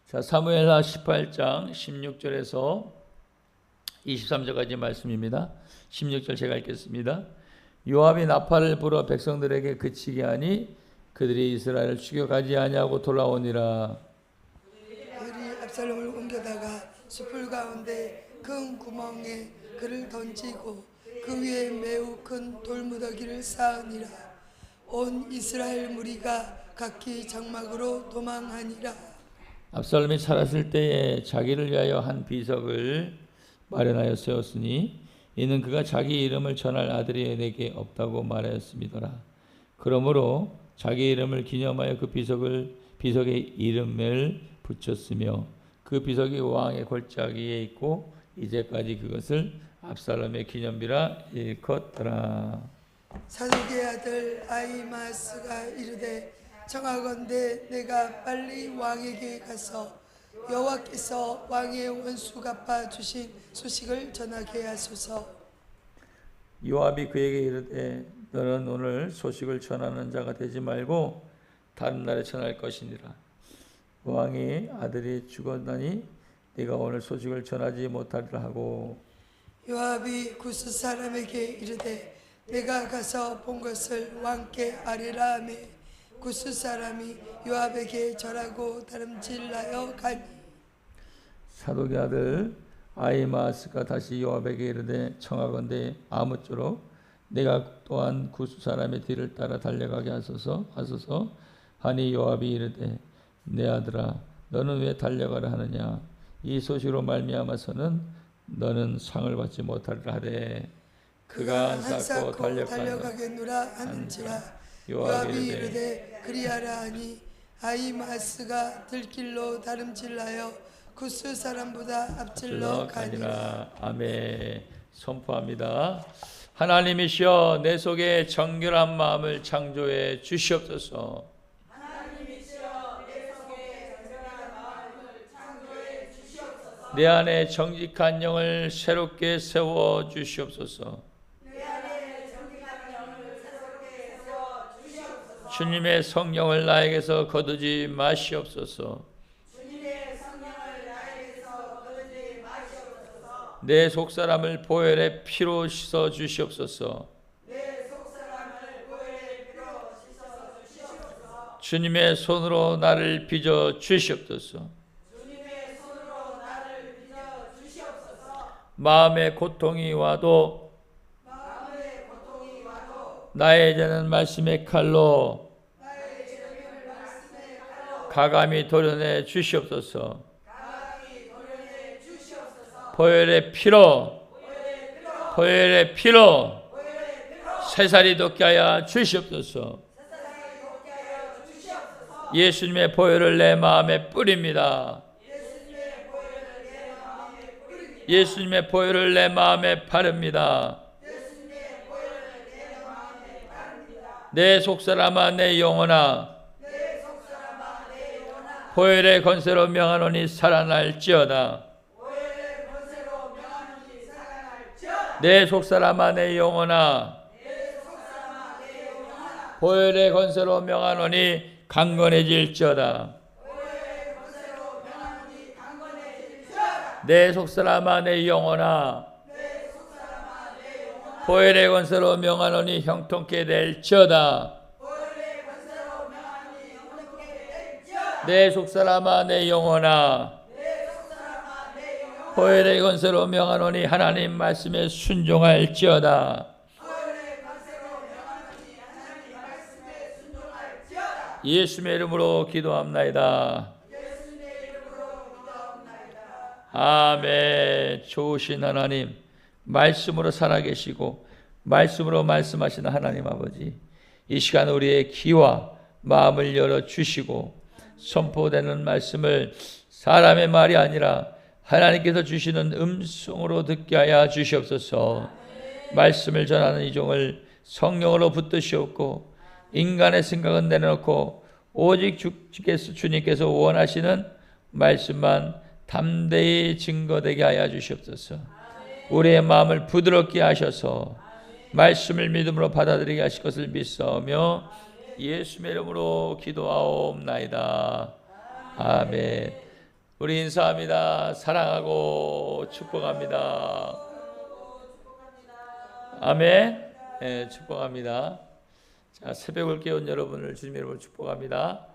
자, 사무엘하 18장 16절에서 23절까지 말씀입니다. 16절 제가 읽겠습니다. 요압이 나팔을 불어 백성들에게 그치게 하니 그들이 이스라엘을 추격하지 아니하고 돌아오니라. 그들이 압살롬을 옮겨다가 숲을 가운데 큰 구멍에 그를 던지고 그 위에 매우 큰 돌무더기를 쌓으니라. 온 이스라엘 무리가 각기 장막으로 도망하니라. 압살롬이 살았을 때에 자기를 위하여 한 비석을 마련하여 세웠으니 이는 그가 자기 이름을 전할 아들이 내게 없다고 말하였음이더라. 그러므로 자기 이름을 기념하여 그 비석의 이름을 붙였으며 그 비석이 왕의 골짜기에 있고 이제까지 그것을 압살롬의 기념비라 일컫더라. 사독의 아들 아히마스가 이르되 청하건대 내가 빨리 왕에게 가서 여호와께서 왕의 원수 갚아 주신 소식을 전하게 하소서. 요압이 그에게 이르되 너는 오늘 소식을 전하는 자가 되지 말고 다른 날에 전할 것이니라. 왕의 아들이 죽었나니 네가 오늘 소식을 전하지 못하리라 하고 요압이 구스 사람에게 이르되 내가 가서 본 것을 왕께 아뢰라 하며 구스 사람이 요압에게 절하고 다름질하여 가니 사독의 아들 아히마스가 다시 요압에게 이르되 청하건대 아무쪼록 내가 또한 구스 사람의 뒤를 따라 달려가게 하소서 하니 요압이 이르되 내 아들아 너는 왜 달려가라 하느냐 이 소식으로 말미암아서는 너는 상을 받지 못하리라 하되 그가 한사코 달려가겠노라 하는지라. 요압이 이르되 그리하라 하니 아히마스가 들길로 다름질하여 구스 사람보다 앞질러 가니라. 아멘. 선포합니다. 하나님이시여 내 속에 정결한 마음을 창조해 주시옵소서. 하나님이시여 내 속에 정결한 마음을 창조해 주시옵소서. 내 안에 정직한 영을 새롭게 세워 주시옵소서. 내 안에 정직한 영을 새롭게 세워 주시옵소서. 주님의 성령을 나에게서 거두지 마시옵소서. 내 속사람을 보혈의 피로 씻어 주시옵소서. 주님의 손으로 나를 빚어 주시옵소서. 마음의 고통이 와도 나의 죄는 말씀의 칼로 가감히 도려내 주시옵소서. 보혈의 피로 새살이 돋게 하여 주시옵소서. 예수님의 보혈을 내 마음에 뿌립니다. 예수님의 보혈을 내 마음에 바릅니다. 내 속사람아 내 영혼아 보혈의 권세로 명하노니 살아날지어다. 내 속사람아 내 영혼아 보혈의 권세로 명하노니 강건해질지어다. 내 속사람아 내 영혼아 보혈의 권세로 명하노니 형통케 될지어다. 내 속사람아 내 영혼아 보혈의 권세로 명하노니 하나님 말씀에 순종할지어다. 예수님의 이름으로 기도합나이다. 아멘. 좋으신 하나님, 말씀으로 살아계시고 말씀으로 말씀하시는 하나님 아버지, 이 시간 우리의 귀와 마음을 열어주시고 선포되는 말씀을 사람의 말이 아니라 하나님께서 주시는 음성으로 듣게 하여 주시옵소서. 말씀을 전하는 이 종을 성령으로 붙드시옵고 인간의 생각은 내려놓고 오직 주님께서 원하시는 말씀만 담대히 증거되게 하여 주시옵소서. 우리의 마음을 부드럽게 하셔서 말씀을 믿음으로 받아들이게 하실 것을 믿사오며 예수의 이름으로 기도하옵나이다. 아멘. 우리 인사합니다. 사랑하고 축복합니다. 아멘. 네, 축복합니다. 자, 새벽을 깨운 여러분을 주님의 이름으로 축복합니다.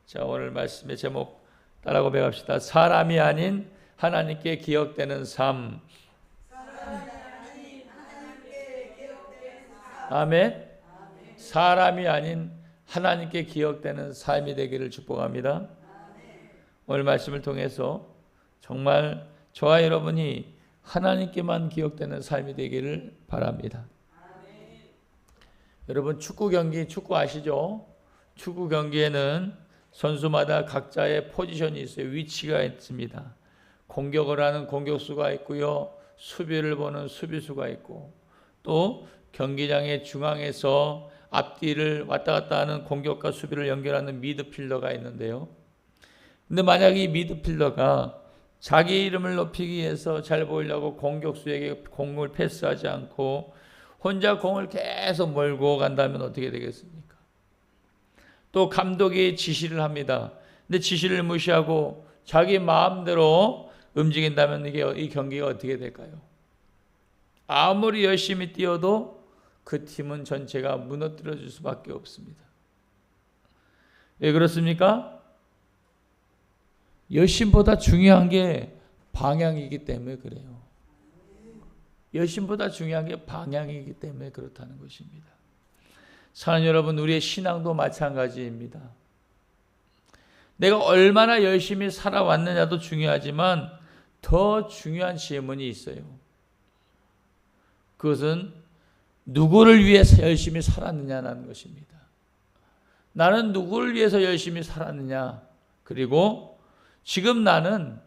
자, 오늘 말씀의 제목 따라 고백합시다. 사람이 아닌 하나님께 기억되는 삶. 아멘. 사람이 아닌 하나님께 기억되는 삶이 되기를 축복합니다. 오늘 말씀을 통해서 정말 저와 여러분이 하나님께만 기억되는 삶이 되기를 바랍니다. 여러분 축구 경기, 축구 아시죠? 축구 경기에는 선수마다 각자의 포지션이 있어요. 위치가 있습니다. 공격을 하는 공격수가 있고요. 수비를 보는 수비수가 있고, 또 경기장의 중앙에서 앞뒤를 왔다 갔다 하는 공격과 수비를 연결하는 미드필더가 있는데요. 근데 만약 이 미드필더가 자기 이름을 높이기 위해서 잘 보이려고 공격수에게 공을 패스하지 않고 혼자 공을 계속 몰고 간다면 어떻게 되겠습니까? 또 감독이 지시를 합니다. 근데 지시를 무시하고 자기 마음대로 움직인다면 이 경기가 어떻게 될까요? 아무리 열심히 뛰어도 그 팀은 전체가 무너뜨려질 수밖에 없습니다. 왜 그렇습니까? 열심보다 중요한 게 방향이기 때문에 그래요. 열심보다 중요한 게 방향이기 때문에 그렇다는 것입니다. 사랑하는 여러분, 우리의 신앙도 마찬가지입니다. 내가 얼마나 열심히 살아왔느냐도 중요하지만 더 중요한 질문이 있어요. 그것은 누구를 위해서 열심히 살았느냐는 것입니다. 나는 누구를 위해서 열심히 살았느냐, 그리고 지금 나는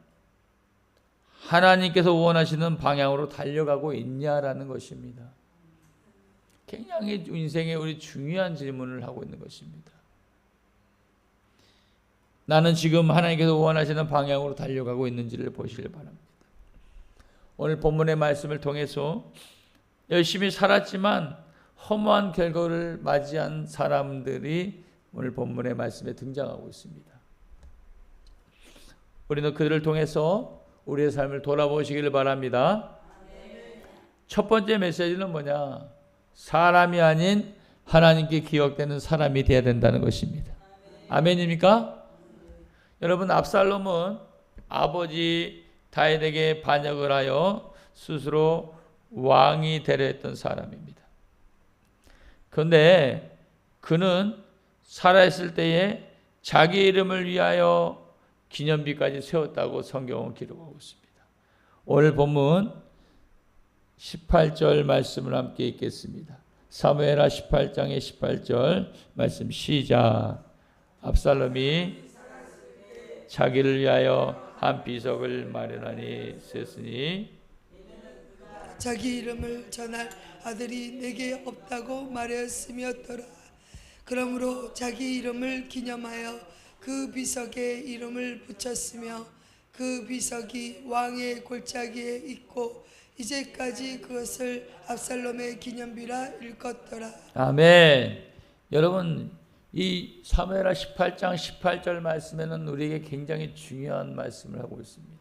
하나님께서 원하시는 방향으로 달려가고 있냐라는 것입니다. 굉장히 인생에 우리 중요한 질문을 하고 있는 것입니다. 나는 지금 하나님께서 원하시는 방향으로 달려가고 있는지를 보시길 바랍니다. 오늘 본문의 말씀을 통해서 열심히 살았지만 허무한 결과를 맞이한 사람들이 오늘 본문의 말씀에 등장하고 있습니다. 우리는 그들을 통해서 우리의 삶을 돌아보시기를 바랍니다. 첫 번째 메시지는 뭐냐? 사람이 아닌 하나님께 기억되는 사람이 되어야 된다는 것입니다. 아멘입니까? 여러분, 압살롬은 아버지 다윗에게 반역을 하여 스스로 왕이 되려 했던 사람입니다. 그런데 그는 살아있을 때에 자기 이름을 위하여 기념비까지 세웠다고 성경은 기록하고 있습니다. 오늘 본문 18절 말씀을 함께 읽겠습니다. 사무엘하 18장의 18절 말씀 시작. 압살롬이 자기를 위하여 한 비석을 마련하니 세으니 자기 이름을 전할 아들이 내게 없다고 말하였으며더라. 그러므로 자기 이름을 기념하여 그 비석에 이름을 붙였으며 그 비석이 왕의 골짜기에 있고 이제까지 그것을 압살롬의 기념비라 일컫더라. 아멘. 여러분, 이 사무엘하 18장 18절 말씀에는 우리에게 굉장히 중요한 말씀을 하고 있습니다.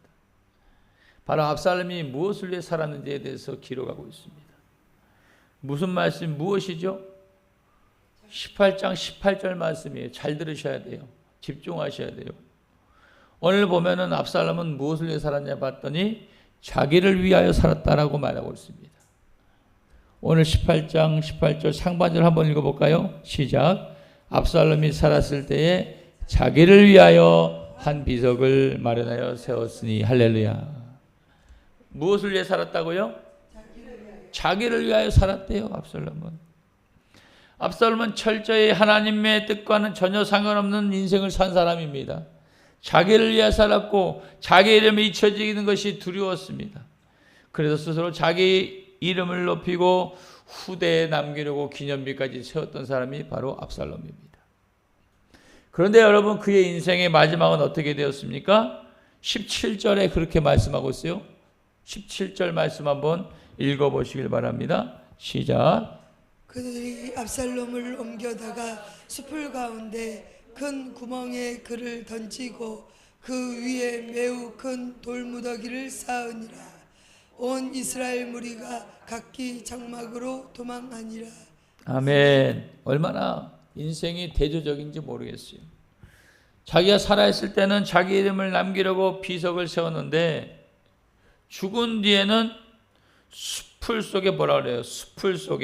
바로 압살롬이 무엇을 위해 살았는지에 대해서 기록하고 있습니다. 무슨 말씀, 무엇이죠? 18장 18절 말씀이에요. 잘 들으셔야 돼요. 집중하셔야 돼요. 오늘 보면은 압살롬은 무엇을 위해 살았냐 봤더니 자기를 위하여 살았다라고 말하고 있습니다. 오늘 18장 18절 상반절 한번 읽어볼까요? 시작. 압살롬이 살았을 때에 자기를 위하여 한 비석을 마련하여 세웠으니 할렐루야. 무엇을 위해 살았다고요? 자기를 위하여 살았대요. 압살롬은 철저히 하나님의 뜻과는 전혀 상관없는 인생을 산 사람입니다. 자기를 위해 살았고 자기 이름이 잊혀지는 것이 두려웠습니다. 그래서 스스로 자기 이름을 높이고 후대에 남기려고 기념비까지 세웠던 사람이 바로 압살롬입니다. 그런데 여러분, 그의 인생의 마지막은 어떻게 되었습니까? 17절에 그렇게 말씀하고 있어요. 17절 말씀 한번 읽어보시길 바랍니다. 시작. 그들이 압살롬을 옮겨다가 숲을 가운데 큰 구멍에 그를 던지고 그 위에 매우 큰 돌무더기를 쌓으니라. 온 이스라엘 무리가 각기 장막으로 도망하니라. 아멘. 얼마나 인생이 대조적인지 모르겠어요. 자기가 살아있을 때는 자기 이름을 남기려고 비석을 세웠는데 죽은 뒤에는 숲을 속에 뭐라 그래요? 숲을 속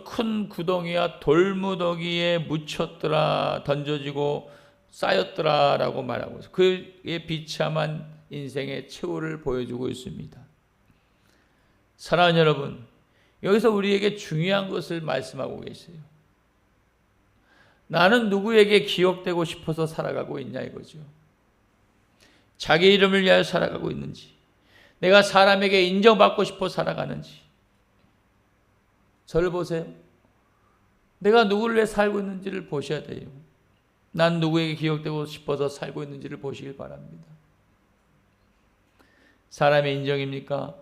큰 구덩이와 돌무더기에 묻혔더라, 던져지고 쌓였더라라고 말하고 있어요. 그의 비참한 인생의 최후를 보여주고 있습니다. 사랑하는 여러분, 여기서 우리에게 중요한 것을 말씀하고 계세요. 나는 누구에게 기억되고 싶어서 살아가고 있냐 이거죠. 자기 이름을 위하여 살아가고 있는지, 내가 사람에게 인정받고 싶어 살아가는지. 저를 보세요. 내가 누구를 위해 살고 있는지를 보셔야 돼요. 난 누구에게 기억되고 싶어서 살고 있는지를 보시길 바랍니다. 사람의 인정입니까?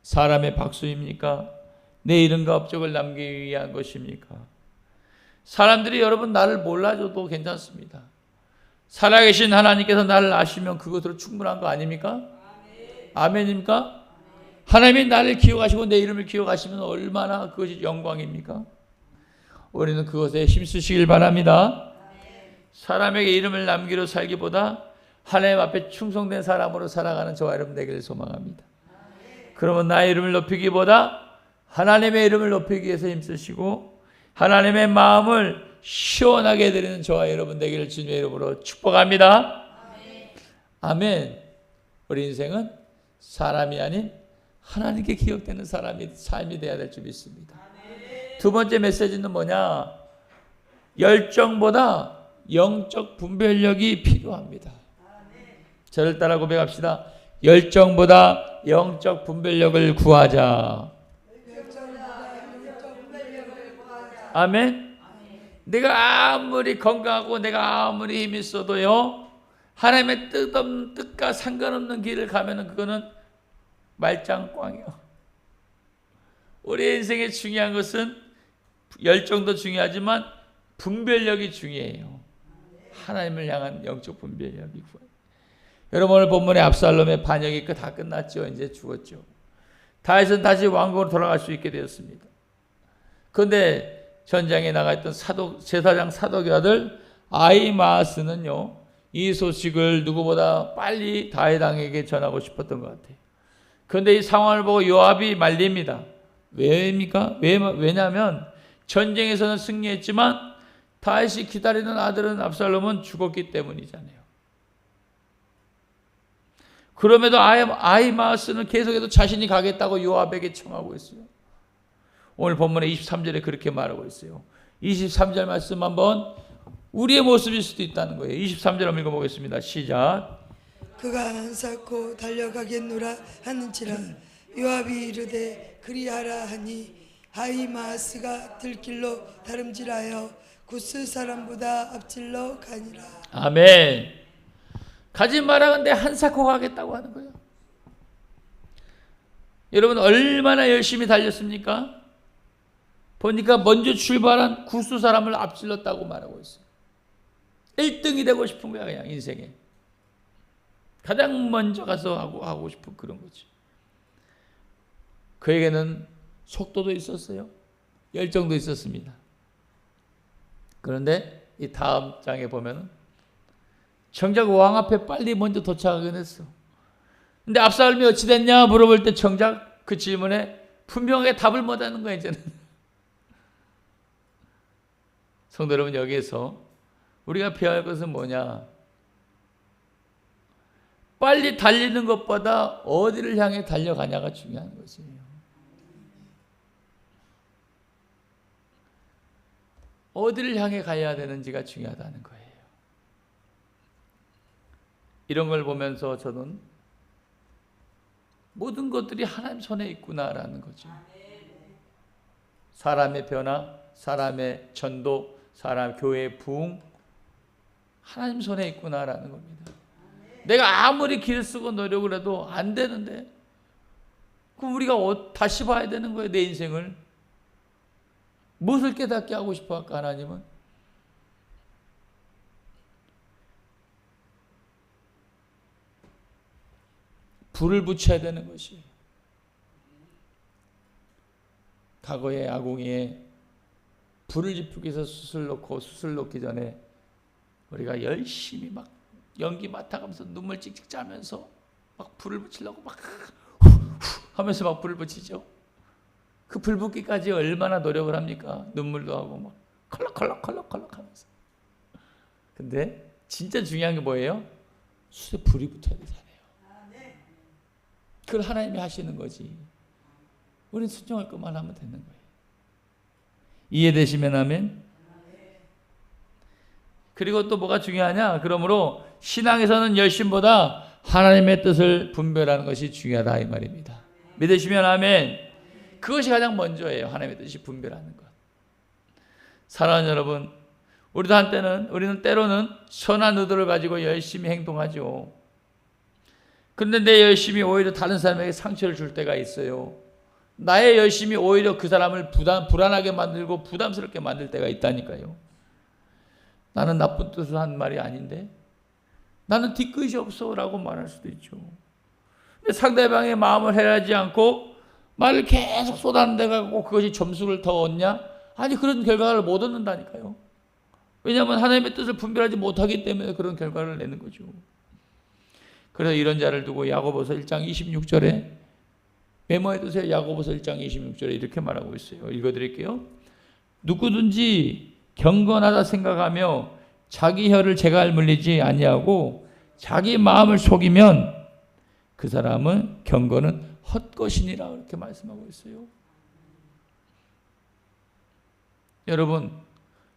사람의 박수입니까? 내 이름과 업적을 남기기 위한 것입니까? 사람들이 여러분 나를 몰라줘도 괜찮습니다. 살아계신 하나님께서 나를 아시면 그것으로 충분한 거 아닙니까? 아멘입니까? 하나님이 나를 기억하시고 내 이름을 기억하시면 얼마나 그것이 영광입니까? 우리는 그것에 힘쓰시길 바랍니다. 사람에게 이름을 남기려 살기보다 하나님 앞에 충성된 사람으로 살아가는 저와 여러분 되기를 소망합니다. 그러면 나의 이름을 높이기보다 하나님의 이름을 높이기 위해서 힘쓰시고 하나님의 마음을 시원하게 해드리는 저와 여러분 되기를 주님의 이름으로 축복합니다. 아멘. 우리 인생은 사람이 아닌 하나님께 기억되는 삶이 되어야 될 줄 믿습니다. 두 번째 메시지는 뭐냐? 열정보다 영적 분별력이 필요합니다. 저를 따라 고백합시다. 열정보다 영적 분별력을 구하자. 아멘. 내가 아무리 건강하고 내가 아무리 힘이 있어도요, 하나님의 뜻과 상관없는 길을 가면은 그거는 말짱꽝이요. 우리 인생에 중요한 것은 열정도 중요하지만 분별력이 중요해요. 하나님을 향한 영적 분별력이 구해요. 여러분 오늘 본문에 압살롬의 반역이 다 끝났죠. 이제 죽었죠. 다윗은 다시 왕국으로 돌아갈 수 있게 되었습니다. 그런데 전장에 나가 있던 제사장 사독의 아들 아히마아스는요, 이 소식을 누구보다 빨리 다윗 왕에게 전하고 싶었던 것 같아요. 그런데 이 상황을 보고 요압이 말립니다. 왜입니까? 왜냐하면 전쟁에서는 승리했지만 다윗이 기다리는 아들은 압살롬은 죽었기 때문이잖아요. 그럼에도 아히마아스는 계속해서 자신이 가겠다고 요압에게 청하고 있어요. 오늘 본문의 23절에 그렇게 말하고 있어요. 23절 말씀 한번 우리의 모습일 수도 있다는 거예요. 23절 한번 읽어보겠습니다. 시작. 그가 안쌓고 달려가겠노라 하는지라 요압이 이르되 그리하라 하니 아히마아스가 들길로 다름질하여 구스 사람보다 앞질러 가니라. 아멘. 가지 마라 근데 한사코 가겠다고 하는 거예요. 여러분 얼마나 열심히 달렸습니까? 보니까 먼저 출발한 구스 사람을 앞질렀다고 말하고 있어요. 1등이 되고 싶은 거야 그냥 인생에. 가장 먼저 가서 하고 싶은 그런 거지. 그에게는 속도도 있었어요. 열정도 있었습니다. 그런데 이 다음 장에 보면 정작 왕 앞에 빨리 먼저 도착하긴 했어. 근데 압살롬이 어찌 됐냐 물어볼 때 정작 그 질문에 분명하게 답을 못하는 거야 이제는. 성도 여러분 여기에서 우리가 배워야 할 것은 뭐냐? 빨리 달리는 것보다 어디를 향해 달려가냐가 중요한 것이에요. 어디를 향해 가야 되는지가 중요하다는 거예요. 이런 걸 보면서 저는 모든 것들이 하나님 손에 있구나라는 거죠. 사람의 변화, 사람의 전도, 사람 교회의 부흥, 하나님 손에 있구나라는 겁니다. 내가 아무리 길을 쓰고 노력을 해도 안 되는데 그럼 우리가 다시 봐야 되는 거예요. 내 인생을. 무엇을 깨닫게 하고 싶어 할까 하나님은? 불을 붙여야 되는 것이에요. 과거에 아궁이에 불을 지피기 위해서 숯을 넣고 숯을 넣기 전에 우리가 열심히 막 연기 맡아가면서 눈물 찍찍 짜면서 막 불을 붙이려고 막 하면서 막 불을 붙이죠. 그 불 붙기까지 얼마나 노력을 합니까? 눈물도 하고 막 컬럭컬럭 하면서. 근데 진짜 중요한 게 뭐예요? 숯에 불이 붙어야 되잖아요. 그걸 하나님이 하시는 거지. 우리는 순종할 것만 하면 되는 거예요. 이해되시면 아멘. 그리고 또 뭐가 중요하냐? 그러므로 신앙에서는 열심보다 하나님의 뜻을 분별하는 것이 중요하다 이 말입니다. 믿으시면 아멘. 그것이 가장 먼저예요. 하나님의 뜻이 분별하는 것. 사랑하는 여러분, 우리는 때로는 선한 의도를 가지고 열심히 행동하죠. 그런데 내 열심이 오히려 다른 사람에게 상처를 줄 때가 있어요. 나의 열심이 오히려 그 사람을 불안하게 만들고 부담스럽게 만들 때가 있다니까요. 나는 나쁜 뜻을 한 말이 아닌데, 나는 뒤끝이 없어 라고 말할 수도 있죠. 근데 상대방의 마음을 해하지 않고 말을 계속 쏟아내가고 그것이 점수를 더 얻냐? 아니, 그런 결과를 못 얻는다니까요. 왜냐하면 하나님의 뜻을 분별하지 못하기 때문에 그런 결과를 내는 거죠. 그래서 이런 자를 두고 야고보서 1장 26절에 메모해 두세요. 야고보서 1장 26절에 이렇게 말하고 있어요. 읽어드릴게요. 누구든지 경건하다 생각하며 자기 혀를 제갈 물리지 아니하고 자기 마음을 속이면 그 사람은 경건은 헛것이니라 이렇게 말씀하고 있어요. 여러분,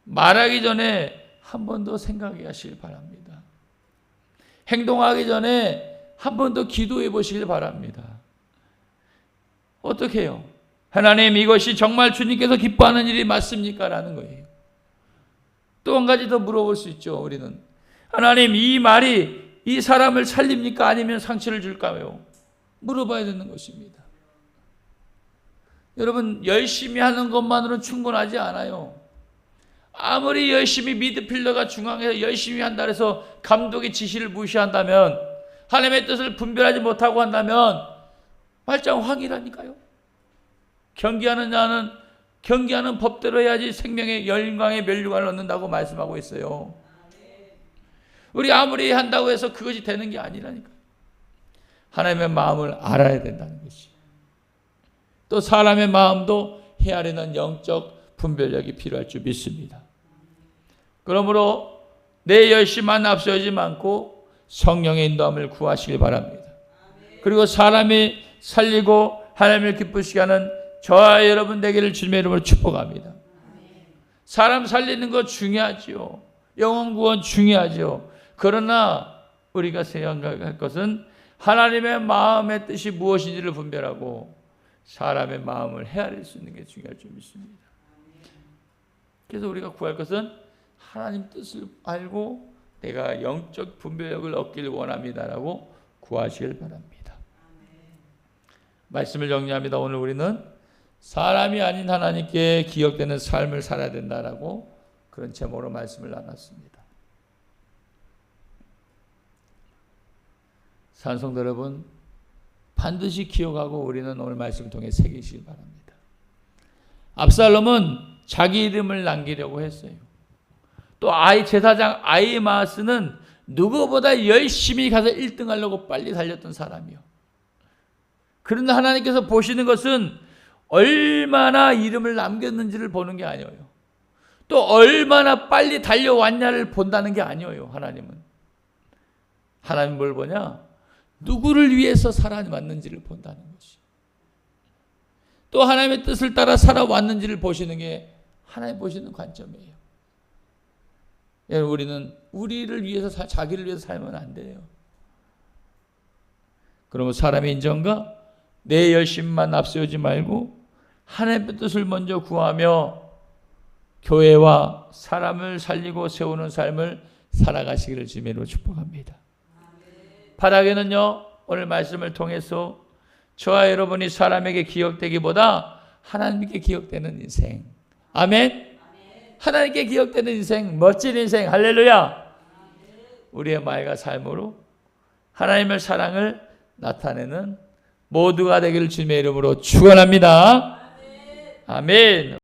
말하기 전에 한 번 더 생각해 하시길 바랍니다. 행동하기 전에 한 번 더 기도해 보시길 바랍니다. 어떻게 해요? 하나님, 이것이 정말 주님께서 기뻐하는 일이 맞습니까? 라는 거예요. 또 한 가지 더 물어볼 수 있죠. 우리는 하나님, 이 말이 이 사람을 살립니까? 아니면 상처를 줄까요? 물어봐야 되는 것입니다. 여러분, 열심히 하는 것만으로는 충분하지 않아요. 아무리 열심히 미드필더가 중앙에서 열심히 한다 해서 감독의 지시를 무시한다면, 하나님의 뜻을 분별하지 못하고 한다면 말짱황이라니까요. 경기하는 자는 경기하는 법대로 해야지 생명의 영광의 면류관을 얻는다고 말씀하고 있어요. 우리 아무리 한다고 해서 그것이 되는 게 아니라니까요. 하나님의 마음을 알아야 된다는 것이. 또 사람의 마음도 헤아리는 영적 분별력이 필요할 줄 믿습니다. 그러므로 내 열심만 앞서지 않고 성령의 인도함을 구하시길 바랍니다. 그리고 사람이 살리고 하나님을 기쁘시게 하는 저와 여러분 되기를 주님의 이름으로 축복합니다. 사람 살리는 거 중요하지요. 영혼 구원 중요하지요. 그러나 우리가 생각할 것은 하나님의 마음의 뜻이 무엇인지를 분별하고 사람의 마음을 헤아릴 수 있는 게 중요할 줄 믿습니다. 그래서 우리가 구할 것은 하나님 뜻을 알고 내가 영적 분별력을 얻기를 원합니다라고 구하시길 바랍니다. 말씀을 정리합니다. 오늘 우리는 사람이 아닌 하나님께 기억되는 삶을 살아야 된다라고 그런 제목으로 말씀을 나눴습니다. 산성도 여러분, 반드시 기억하고 우리는 오늘 말씀을 통해 새기시기 바랍니다. 압살롬은 자기 이름을 남기려고 했어요. 또 제사장 아히마아스는 누구보다 열심히 가서 1등 하려고 빨리 달렸던 사람이요. 그런데 하나님께서 보시는 것은 얼마나 이름을 남겼는지를 보는 게 아니에요. 또 얼마나 빨리 달려왔냐를 본다는 게 아니에요. 하나님은 뭘 보냐? 누구를 위해서 살아왔는지를 본다는 것이. 또 하나님의 뜻을 따라 살아왔는지를 보시는 게 하나님 보시는 관점이에요. 여러분, 우리는 우리를 위해서 자기를 위해서 살면 안 돼요. 그러면 사람의 인정과 내 열심만 앞세우지 말고 하나님의 뜻을 먼저 구하며 교회와 사람을 살리고 세우는 삶을 살아가시기를 주님으로 축복합니다. 바라기는요, 오늘 말씀을 통해서 저와 여러분이 사람에게 기억되기보다 하나님께 기억되는 인생. 아멘. 하나님께 기억되는 인생, 멋진 인생, 할렐루야. 우리의 말과 삶으로 하나님의 사랑을 나타내는 모두가 되기를 주님의 이름으로 축원합니다. 아멘.